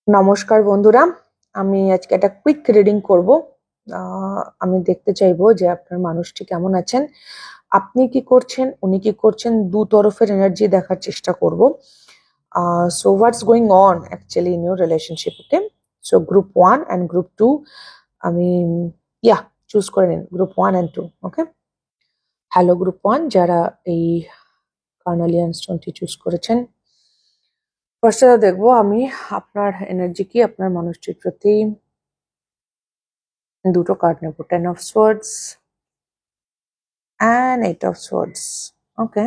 নমস্কার বন্ধুরা, আমি আজকে একটা কুইক রিডিং করব। আমি দেখতে চাইবো যে আপনার মানুষটি কেমন আছেন, আপনি কি করছেন, উনি কি করছেন, দু তরফের এনার্জি দেখার চেষ্টা করব। So what's going on actually in your relationship, okay? So group 1 and group 2, আমি চুজ করে নিন group 1 and 2, okay? Hello group 1, যারা এই কার্নালিয়ান স্টোনটি চুজ করেছেন, ফার্স্টে দেখবো আমি আপনার এনার্জি কি আপনার মানুষটির প্রতি। দুটো কার্ড নেবো, 10 of Swords and 8 of Swords, ওকে?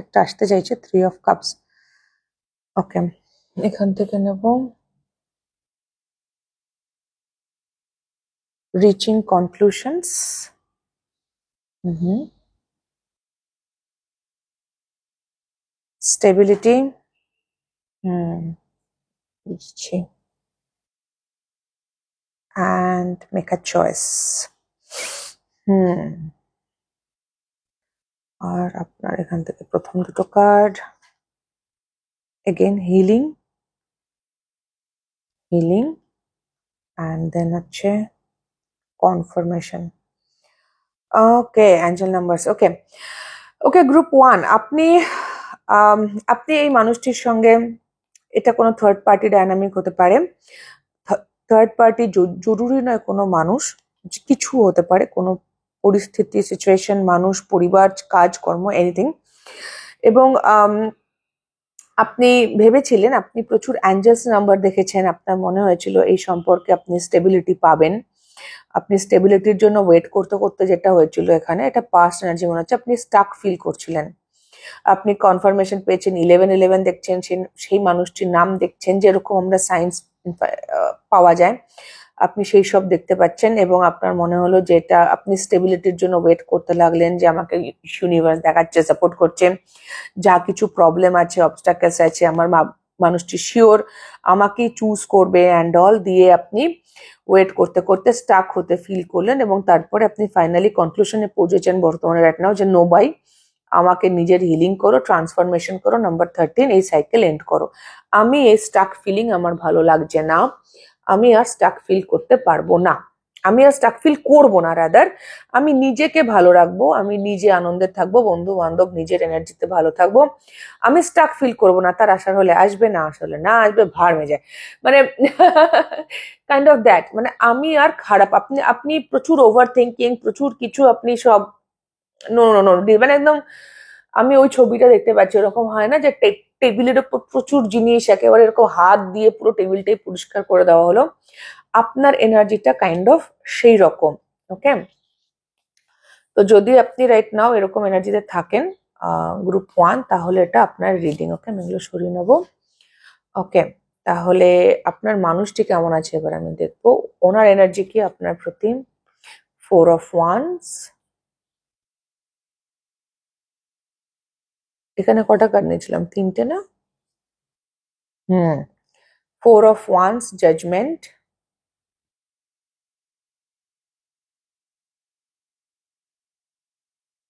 একটা আসতে চাইছে 3 of Cups, ওকে? এখান থেকে নেব রিচিং কনক্লুশনস, স্টেবিলিটি, বুঝছি, and make a choice. আর আপনার এখান থেকে প্রথম দুটো card, again healing, and then হচ্ছে কনফার্মেশন। ওকে, অ্যাঞ্জেল নাম্বারস, ওকে গ্রুপ 1, আপনি এই মানুষটির সঙ্গে, এটা কোনো থার্ড পার্টি ডায়নামিক হতে পারে। থার্ড পার্টি জরুরি নয়, কোনো মানুষ, কিছু হতে পারে, কোনো পরিস্থিতি, সিচুয়েশন, মানুষ, পরিবার, কাজকর্ম, এনিথিং। এবং আপনি ভেবেছিলেন, আপনি প্রচুর অ্যাঞ্জেলস নাম্বার দেখেছেন, আপনার মনে হয়েছিল এই সম্পর্কে আপনি স্টেবিলিটি পাবেন। আপনি স্টেবিলিটির জন্য ওয়েট করতে করতে যেটা হয়েছিল এখানে, এটা পাস্ট এনার্জি মনে হচ্ছে, আপনি স্টাক ফিল করছিলেন। আপনি কনফার্মেশন পেয়েছেন, 1111 দেখছেন, সেই মানুষটির নাম দেখছেন, যেরকম আমরা সায়েন্স পাওয়া যায়, আপনি সেই সব দেখতে পাচ্ছেন। এবং আপনার মনে হলো যে এটা, আপনি স্টেবিলিটির জন্য ওয়েট করতে লাগলেন, যে আমাকে ইউনিভার্স দেখাচ্ছে, সাপোর্ট করছে, যা কিছু প্রবলেম আছে, অবস্টাকেলস আছে, আমার মানুষটি শিওর আমাকেই চুজ করবে অ্যান্ড অল দিয়ে আপনি ওয়েট করতে করতে স্টাক হতে ফিল করলেন। এবং তারপরে আপনি ফাইনালি কনক্লুশনে পৌঁছেছেন বর্তমানে রাইট নাও, যে নো বাই, আমাকে নিজের হিলিং করো, ট্রান্সফরমেশন করো, নাম্বার 13 এই সাইকেল এন্ড করো। আমি এই স্টাক ফিলিং আমার ভালো লাগছে না, আমি আর স্টাক ফিল করতে পারবো না, আমি আর স্টাক ফিল করবো না, রাদার আমি নিজেকে ভালো রাখবো, আমি নিজে আনন্দে থাকবো, বন্ধু বান্ধব, নিজের এনার্জিতে ভালো থাকবো, আমি স্টাক ফিল করবো না। তার আসার হলে আসবে, না আসলে না আসবে, ভাড় হয়ে যায়, মানে কাইন্ড অফ দ্যাট। মানে আমি আর খারাপ, আপনি প্রচুর ওভার থিঙ্কিং, প্রচুর কিছু, আপনি সব নো নো নো, মানে একদম আমি ওই ছবিটা দেখতে পাচ্ছি, ওরকম হয় না যে টেবিলের উপর প্রচুর জিনিস একেবারে এরকম হাত দিয়ে পুরো টেবিলটাই পরিষ্কার করে দেওয়া হলো, আপনার এনার্জিটা কাইন্ড অফ সেই রকম, ওকে? তো যদি আপনি রাইট নাও এরকম এনার্জিতে থাকেন, গ্রুপ 1, তাহলে এটা আপনার রিডিং, ওকে? আমি এগুলো সরিয়ে নেবো, ওকে? তাহলে আপনার মানুষটি কেমন আছে এবার আমি দেখবো, ওনার এনার্জি কি আপনার প্রতি। 4 of Wands, এখানে কটা কার্ড নিয়েছিলাম, 3টে না? 4 of Wands, judgement,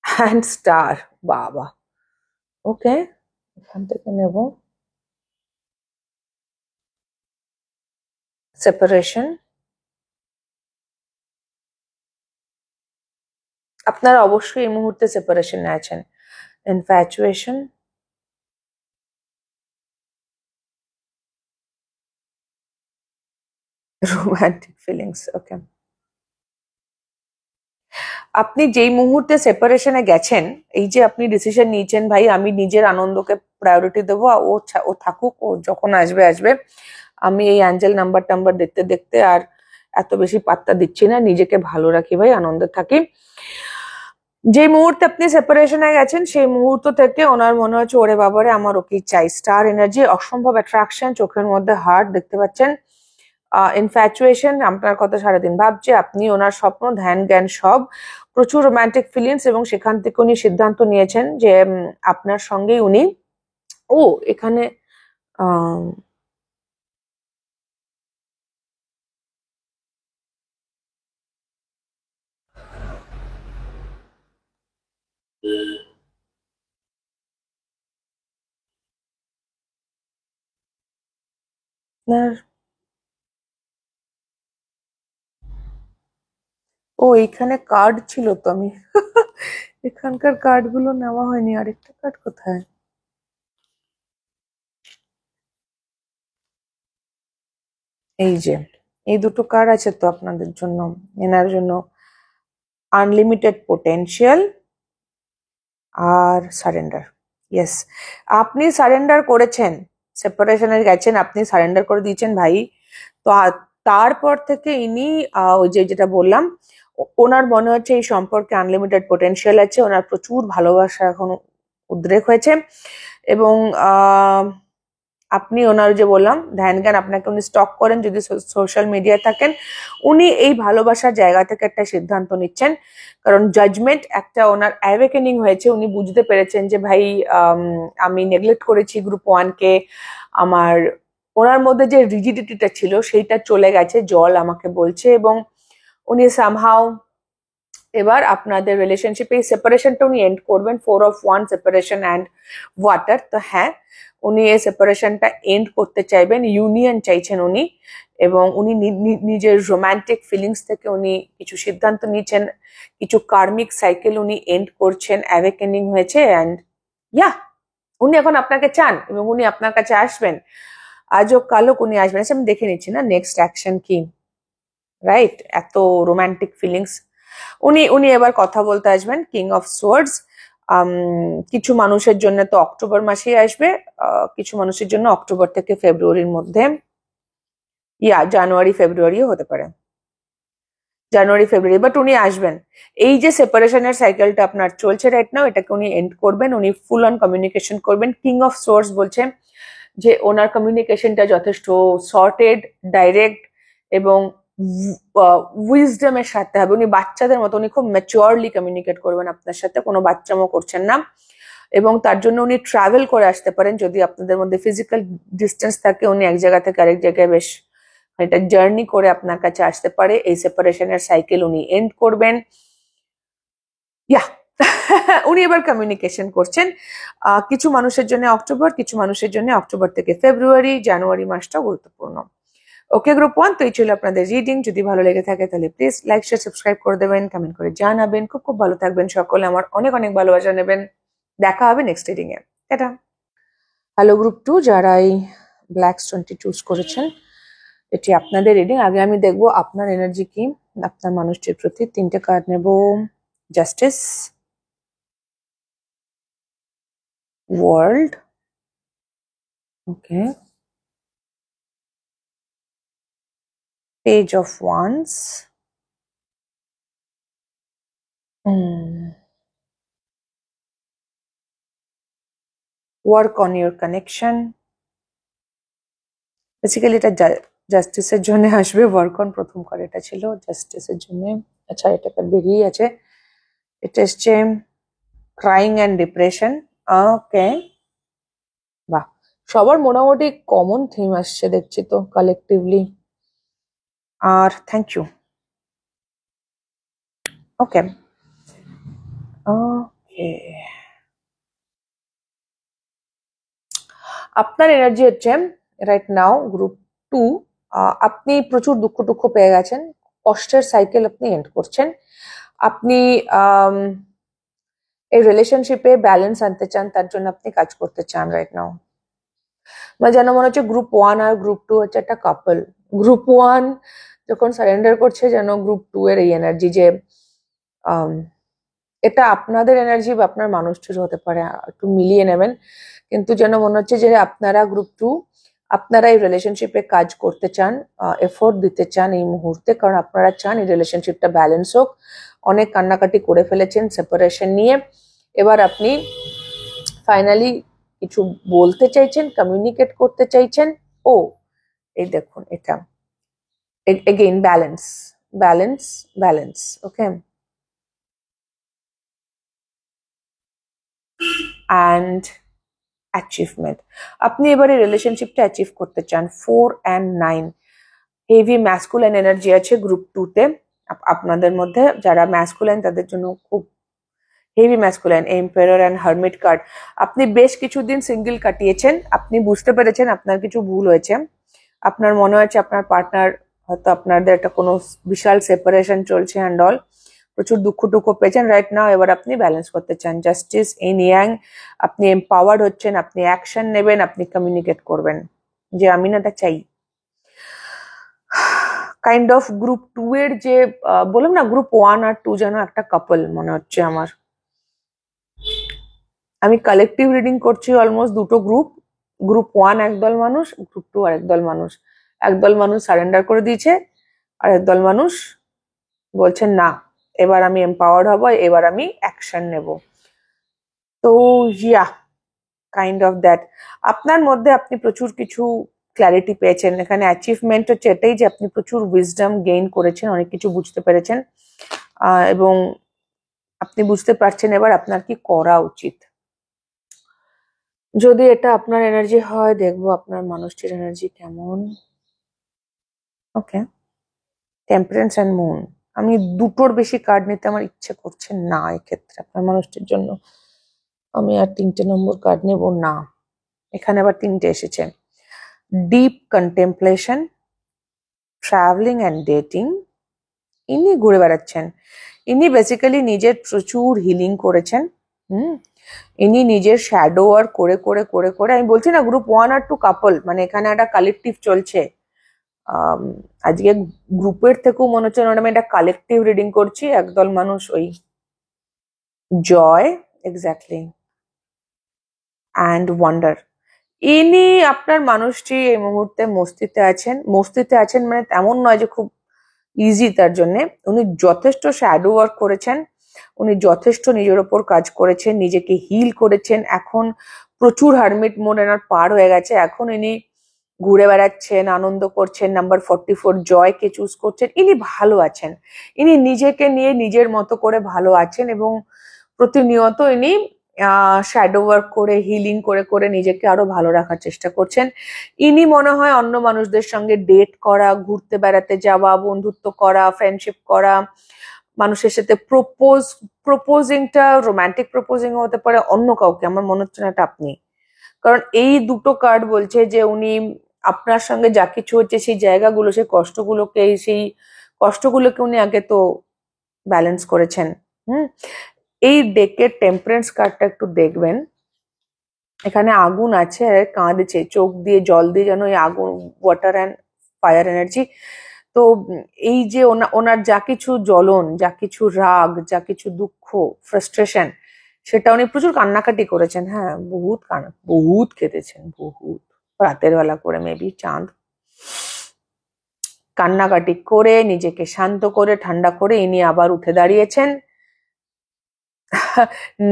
hand star, বাবা, ওকে? এখান থেকে নেব সেপারেশন, আপনারা অবশ্যই এই মুহূর্তে সেপারেশনে আছেন। ইনফ্যাচুয়েশন, রোমান্টিক ফিলিংস, ওকে? আপনি যেই মুহূর্তে সেপারেশনে গেছেন, এই যে আপনি ডিসিশন নিয়েছেন, ভাই আমি নিজের আনন্দকে প্রায়োরিটি দেবো, ও থাকুক, ও যখন আসবে আসবে, আমি এই অ্যাঞ্জেল নাম্বার টাম্বার দেখতে দেখতে আর এত বেশি পাত্তা দিচ্ছি না, নিজেকে ভালো রাখি ভাই, আনন্দে থাকি। যে মুহূর্তে আপনি সেপারেশনে গেছেন, সেই মুহূর্ত থেকে ওনার মনে হচ্ছে, ওরে বাবারে আমার ওকেই চাই। স্টার এনার্জি, অসম্ভব অ্যাট্রাকশন, চোখের মধ্যে হার্ট দেখতে পাচ্ছেন। ইনফ্যাচুয়েশন, আপনার কথা সারাদিন ভাবছে, আপনি ওনার স্বপ্ন, ধ্যান জ্ঞান সব, প্রচুর রোমান্টিক ফিলিংস, এবং সেখান থেকে উনি সিদ্ধান্ত নিয়েছেন যে আপনার সঙ্গেই উনি, ও এখানে আহ আপনার ও এইখানে কার্ড ছিল তো আমি এখানকার কার্ড গুলো নেওয়া হয়নি, আরেকটা কার্ড কোথায়? এই যে এই দুটো কার্ড আছে তো আপনাদের জন্য, এনার জন্য। আনলিমিটেড পোটেনশিয়াল আর সারেন্ডার। ইয়েস, আপনি সারেন্ডার করেছেন, সেপারেশনে গেছেন, আপনি সারেন্ডার করে দিয়েছেন ভাই। তো তারপর থেকে ইনি ওই যে যেটা বললাম, ওনার মনে হচ্ছে এই সম্পর্কে আনলিমিটেড পোটেনশিয়াল আছে, ওনার প্রচুর ভালোবাসা এখন উদ্রেক হয়েছে। এবং আপনি ওনার যে বললাম ধ্যান জ্ঞান আপনাকে উনি স্টক করেন যদি সোশ্যাল মিডিয়ায় থাকেন, উনি এই ভালোবাসার জায়গা থেকে একটা সিদ্ধান্ত নিচ্ছেন। কারণ জাজমেন্ট একটা ওনার অ্যাওয়েকেনিং হয়েছে, উনি বুঝতে পেরেছেন যে ভাই আমি নেগলেক্ট করেছি গ্রুপ 1 কে, আমার ওনার মধ্যে যে রিজিডিটিটা ছিল সেইটা চলে গেছে, জল আমাকে বলছে। এবং উনি সামহাও এবার আপনাদের রিলেশনশিপে এই সেপারেশনটা উনি এন্ড করবেন। 4 of 1 সেপারেশন অ্যান্ড ওয়াটার। তো হ্যাঁ, উনি এই সেপারেশনটা এন্ড করতে চাইবেন, ইউনিয়ন চাইছেন উনি। এবং উনি নিজের রোমান্টিক ফিলিংস থেকে উনি কিছু সিদ্ধান্ত নিচ্ছেন, কিছু কার্মিক সাইকেল উনি এন্ড করছেন, অ্যাওয়েকেনিং হয়েছে। অ্যান্ড ইয়া, উনি এখন আপনাকে চান এবং উনি আপনার কাছে আসবেন, আজ হোক কাল হোক উনি আসবেন। আমি দেখে নিচ্ছি না নেক্সট অ্যাকশন কি, রাইট? এত রোমান্টিক ফিলিংস। উনি উনি এবার কথা বলতে আসবেন, কিং অফ সোয়ার্ডস। কিছু মানুষের জন্য তো অক্টোবর মাসেই আসবে, কিছু মানুষের জন্য অক্টোবর থেকে ফেব্রুয়ারির মধ্যে, জানুয়ারি ফেব্রুয়ারিও হতে পারে, জানুয়ারি ফেব্রুয়ারি, বাট উনি আসবেন। এই যে সেপারেশনের সাইকেলটা আপনার চলছে রাইট নাও, এটাকে উনি এন্ড করবেন, উনি ফুল অন কমিউনিকেশন করবেন। কিং অফ সোর্স বলছে যে ওনার কমিউনিকেশনটা যথেষ্ট সর্টেড, ডাইরেক্ট এবং উইজডমের সাথে হবে। উনি বাচ্চাদের মতো, উনি খুব ম্যাচিওরলি কমিউনিকেট করবেন আপনার সাথে, কোনো বাচ্চামো করছেন না। এবং তার জন্য উনি ট্রাভেল করে আসতে পারেন, যদি আপনাদের মধ্যে ফিজিক্যাল ডিস্টেন্স থাকে, উনি এক জায়গা থেকে আরেক জায়গায় বেশ এটা জার্নি করে আপনার কাছে আসতে পারে। এই সেপারেশনের সাইকেল উনি এন্ড করবেন। ইয়া উনি এবার কমিউনিকেশন করছেন। কিছু মানুষের জন্য অক্টোবর, কিছু মানুষের জন্য অক্টোবর থেকে ফেব্রুয়ারি, জানুয়ারি মাসটা গুরুত্বপূর্ণ। ওকে গ্রুপ 1, তো এই ছিল আপনাদের রিডিং। যদি ভালো লেগে থাকে তাহলে প্লিজ লাইক শেয়ার সাবস্ক্রাইব করে দেবেন, কমেন্ট করে জানাবেন। খুব খুব ভালো থাকবেন সকলে, আমার অনেক অনেক ভালোবাসা নেবেন। দেখা হবে next reading a. Tata. Hello group 2, যারা এই ব্ল্যাক স্টোনটি চুজ করেছেন, এটি আপনাদের রিডিং। আগে আমি দেখবো আপনার এনার্জি কি আপনার মানুষটির প্রতি। 3টে কার্ড নেব। Justice, world, okay, page of wands, work on your connection. Basically এটা জাস্টিসের জন্য আসবে। ওয়ার্ক অন প্রথম কার্ড এটা ছিল জাস্টিসের জন্য। আচ্ছা, এটা বেরিয়ে আছে, এটা এসছে ক্রাইং অ্যান্ড ডিপ্রেশন। ওকে, বাহ, সবার মোটামুটি কমন থিম আসছে দেখছি তো কালেকটিভলি। আর থ্যাংক ইউ। ওকে ওকে, আপনার এনার্জি হচ্ছে রাইট নাও গ্রুপ 2, আপনি প্রচুর দুঃখ টুক্ষ পেয়ে গেছেন, কষ্টের সাইকেল আপনি এন্ড করছেন। আপনি এই রিলেশনশিপে ব্যালেন্স আনতে চান, তার জন্য আপনি কাজ করতে চান রাইট নাও। মানে যেন মনে হচ্ছে গ্রুপ 1 আর গ্রুপ 2 হচ্ছে একটা কাপল। গ্রুপ 1 যখন সারেন্ডার করছে, যেন গ্রুপ 2 এর এই এনার্জি যে এটা আপনাদের এনার্জি বা আপনার মানুষটির হতে পারে, একটু মিলিয়ে নেবেন। কিন্তু যেন মনে হচ্ছে যে আপনারা গ্রুপ 2, আপনারা এই রিলেশনশিপে কাজ করতে চান, এফোর্ট দিতে চান এই মুহূর্তে, কারণ আপনারা চান এই রিলেশনশিপটা ব্যালেন্স হোক। অনেক কান্নাকাটি করে ফেলেছেন সেপারেশন নিয়ে, এবার আপনি ফাইনালি কিছু বলতে চাইছেন, কমিউনিকেট করতে চাইছেন। ও এই দেখুন, এটা again balance, balance, balance. Okay, and achievement. আপনি এবারে রিলেশনশিপটা অ্যাচিভ করতে চান। 4 and 9 হেভি ম্যাসকুলাইন এনার্জি আছে গ্রুপ 2 তে। আপনাদের মধ্যে যারা ম্যাসকুলাইন তাদের জন্য খুব heavy masculine. Empire and hermit card. আপনি বেশ কিছুদিন সিঙ্গেল কাটিয়েছেন, আপনি বুঝতে পেরেছেন আপনার কিছু ভুল হয়েছে, আপনার মনে হয়েছে আপনার পার্টনার হয়তো আপনাদের একটা কোনো বিশাল সেপারেশন চলছে অ্যান্ড অল। প্রচুর দুঃখ টুকু পেয়েছেন রাইট নাও, এবার আপনি ব্যালেন্স করতে চান। জাস্টিস ইন ইয়াং, আপনি এম্পাওয়ার্ড হচ্ছেন, আপনি অ্যাকশন নেবেন, আপনি কমিউনিকেট করবেন যে আমি না এটা চাই। কাইন্ড অফ গ্রুপ 2 এর যে বললাম না, গ্রুপ 1 আর 2 যেন একটা কাপল মনে হচ্ছে আমার। আমি কালেকটিভ রিডিং করছি অলমোস্ট দুটো গ্রুপ। গ্রুপ 1 একদল মানুষ, গ্রুপ 2 আর একদল মানুষ। একদল মানুষ সারেন্ডার করে দিয়েছে, আর একদল মানুষ বলছেন না এবার আমি এম্পাওয়ার্ড হব, এবার আমি অ্যাকশন নেব। তো ইয়া কাইন্ড অফ দ্যাট। আপনার মধ্যে আপনি প্রচুর কিছু ক্ল্যারিটি পেয়েছেন। এখানে অ্যাচিভমেন্ট হচ্ছে এটাই যে আপনি প্রচুর উইজডম গেইন করেছেন, অনেক কিছু বুঝতে পেরেছেন, এবং আপনি বুঝতে পারছেন এবার আপনার কি করা উচিত। যদি এটা আপনার এনার্জি হয়, দেখবো আপনার মানুষটির এনার্জি কেমন। ওকে, টেম্পারেন্স অ্যান্ড মুন। আমি দুটোর বেশি কার্ড নিতে আমার ইচ্ছে করছে না এক্ষেত্রে আপনার মানুষটির জন্য। আমি আর 3টে নম্বর কার্ড নেব না। এখানে আবার 3টে এসেছে। Deep contemplation, travelling and dating. ইনি ঘুরে বেড়াচ্ছেন। ইনি বেসিক্যালি নিজের প্রচুর হিলিং করেছেন। ইনি নিজের শ্যাডো ওয়ার্ক করে করে করে করে, আমি বলছি না গ্রুপ 1 আর 2 কাপল, মানে এখানে একটা কালেকটিভ চলছে। আজকে গ্রুপের থেকেও মনে হচ্ছে আমি একটা কালেকটিভ রিডিং করছি। একদল মানুষ ওই জয়, এক্স্যাক্টলি, অ্যান্ড ওয়ান্ডার। ইনি আপনার মানুষটি এই মুহূর্তে মস্তিতে আছেন। মস্তিতে আছেন মানে এমন নয় যে খুব ইজি তার জন্য। উনি যথেষ্ট শ্যাডো ওয়ার্ক করেছেন, উনি যথেষ্ট নিজের ওপর কাজ করেছেন, নিজেকে হিল করেছেন। এখন প্রচুর হারমিট মোড এনার পার হয়ে গেছে। এখন ইনি ঘুরে বেড়াচ্ছেন, আনন্দ করছেন, নাম্বার 44 জয়কে চুজ করছেন। ইনি ভালো আছেন, ইনি নিজেকে নিয়ে নিজের মতো করে ভালো আছেন, এবং প্রতিনিয়ত ইনি শ্যাডো ওয়ার্ক করে হিলিং করে করে নিজেকে আরো ভালো রাখার চেষ্টা করছেন। ইনি মনে হয় অন্য মানুষদের সঙ্গে ডেট করা, ঘুরতে বেড়াতে যাওয়া, বন্ধুত্ব করা, ফ্রেন্ডশিপ করা, মানুষের সাথে প্রপোজিংটা রোমান্টিক প্রপোজিং হতে পারে অন্য কাউকে। আমার মনে হচ্ছে না এটা আপনি, কারণ এই দুটো কার্ড বলছে যে উনি আপনার সঙ্গে যা কিছু হচ্ছে সেই জায়গাগুলো, সেই কষ্টগুলোকে উনি আগে তো ব্যালেন্স করেছেন। এই ডেকের টেম্পারেন্স কার্ডটা একটু দেখবেন। এখানে আগুন আছে, কাঁদছে চোখ দিয়ে জল দিয়ে, যেন এই আগুন, ওয়াটার অ্যান্ড ফায়ার এনার্জি। তো এই যে ওনার যা কিছু জ্বলন, যা কিছু রাগ, যা কিছু দুঃখ, ফ্রাস্ট্রেশন, সেটা উনি প্রচুর কান্নাকাটি করেছেন। হ্যাঁ, বহুত কেঁদেছেন, বহুত রাতের বেলা করে, মেবি চাঁদ। কান্নাকাটি করে নিজেকে শান্ত করে ঠান্ডা করে ইনি আবার উঠে দাঁড়িয়েছেন।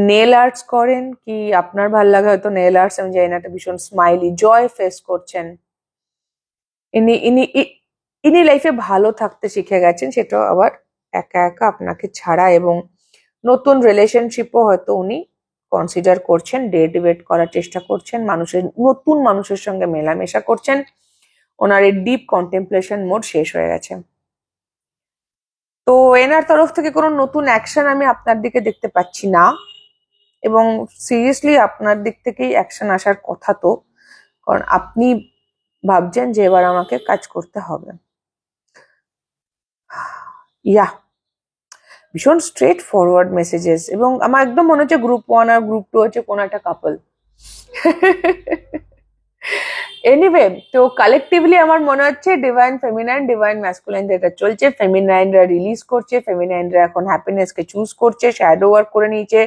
নেল আর্টস করেন কি আপনার ভাল লাগে হয়তো নেল আর্টস, আমি জানি না, একটা ভীষণ স্মাইলি জয় ফেস করছেন। ইনি ইনি ইনি লাইফে ভালো থাকতে শিখে গেছেন, সেটাও আবার একা একা, আপনাকে ছাড়া। এবং নতুন রিলেশনশিপও হয়তো উনি কনসিডার করছেন, ডেট ওয়েট করার চেষ্টা করছেন, নতুন মানুষের সঙ্গে মেলামেশা করছেন। ওনার এই ডিপ কন্টেম্পলেশন মোড শেষ হয়ে গেছে। তো এনার তরফ থেকে কোনো নতুন অ্যাকশন আমি আপনার দিকে দেখতে পাচ্ছি না, এবং সিরিয়াসলি আপনার দিক থেকেই অ্যাকশন আসার কথা। তো কারণ আপনি ভাবছেন যে এবার আমাকে কাজ করতে হবে। ইয়া, ভীষণ স্ট্রেট ফরওয়ার্ড মেসেজেস, এবং আমার একদম মনে হচ্ছে গ্রুপ 1 আর গ্রুপ 2 হচ্ছে কোনো একটা কাপল। এনিওয়ে, তো কালেকটিভলি আমার মনে হচ্ছে ডিভাইন ফেমিনাইন, ডিভাইন ম্যাসকুলাইন যেটা চলছে, ফেমিনাইনরা রিলিজ করছে, ফেমিনাইনরা এখন হ্যাপিনেসকে চুজ করছে, শ্যাডো ওয়ার্ক করে নিয়েছে,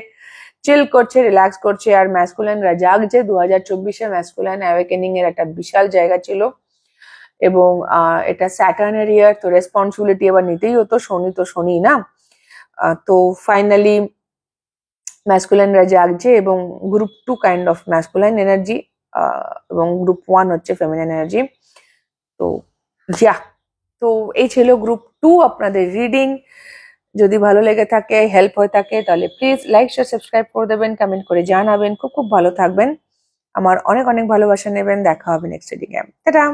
চিল করছে, রিল্যাক্স করছে, আর ম্যাসকুলাইনরা জাগছে। 2024-এ ম্যাসকুলাইন অ্যাওয়েকেনিং এর একটা বিশাল জায়গা ছিল, এবং এটা স্যাটার্নের ইয়ার, তো রেসপন্সিবিলিটি এবার নিতেই হতো। শনি তো শনি না, তো ফাইনালি ম্যাসকুলাইনরা জাগছে, এবং group 2 kind of masculine energy, এবং গ্রুপ 1 হচ্ছে ফেমিনাইন এনার্জি। তো ইয়া, তো এই ছিল গ্রুপ 2 আপনাদের রিডিং। যদি ভালো লেগে থাকে, হেল্প হয়ে থাকে, তাহলে প্লিজ লাইক শেয়ার সাবস্ক্রাইব করে দেবেন, কমেন্ট করে জানাবেন। খুব খুব ভালো থাকবেন, আমার অনেক অনেক ভালোবাসা নেবেন। দেখা হবে নেক্সট রিডিং এ। টাটা।